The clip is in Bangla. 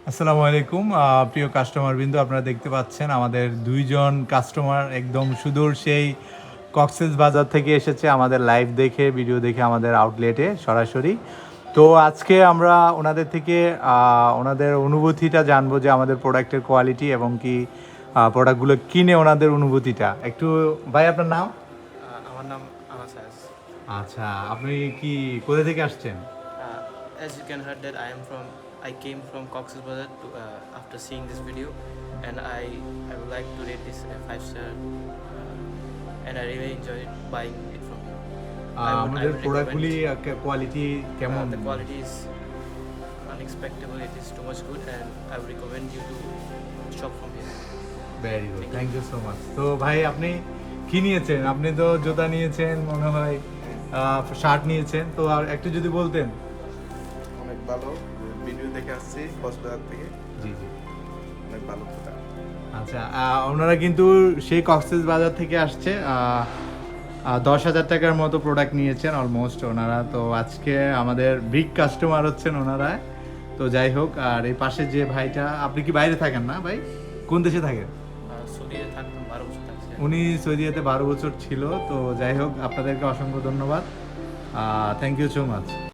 আসসালামু আলাইকুম প্রিয় কাস্টমারবৃন্দ, আপনারা দেখতে পাচ্ছেন আমাদের দুইজন কাস্টমার একদম সুদূর সেই কক্সেস বাজার থেকে এসেছে আমাদের লাইভ দেখে, ভিডিও দেখে আমাদের আউটলেটে সরাসরি। তো আজকে আমরা ওনাদের থেকে ওনাদের অনুভূতিটা জানবো, যে আমাদের প্রোডাক্টের কোয়ালিটি এবং কি প্রোডাক্টগুলো কিনে ওনাদের অনুভূতিটা একটু। ভাই, আপনার নাম? আমার নাম আনাসাস। আচ্ছা, আপনি কি কোথা থেকে আসছেন? As you can heard that I came from Coxbazar to after seeing this video, and I would like to rate this a 5-star, and I really enjoyed buying it from you. আমাদের প্রোডাক্টগুলি কোয়ালিটি কেমন? The quality is unexpectable. It is too much good, and I would recommend you to shop from here. Very good, thank you so much. তো ভাই, আপনি কি নিয়েছেন? আপনি তো জুতা নিয়েছেন, মনে হয় শার্ট নিয়েছেন, তো আর একটু যদি বলতেন। অনেক ভালো, ভিডিও দেখে আসছি কক্সবাজার থেকে। জি জি, অনেক ভালো প্রোডাক্ট। আচ্ছা, ওনারা কিন্তু সেই কক্সেস বাজার থেকে আসছে, 10,000 টাকার মতো প্রোডাক্ট নিয়েছেন অলমোস্ট ওনারা। তো আজকে আমাদের বিগ কাস্টমার হচ্ছেন ওনারা। তো যাই হোক, আর এই পাশে যে ভাইটা, আপনি কি বাইরে থাকেন না ভাই? কোন দেশে থাকেন? সৌদিতে থাকতাম 12 বছর থাকছি। উনি সৌদিতে 12 বছর ছিল। তো যাই হোক, আপনাদেরকে অসংখ্য ধন্যবাদ, থ্যাংক ইউ সো মাচ।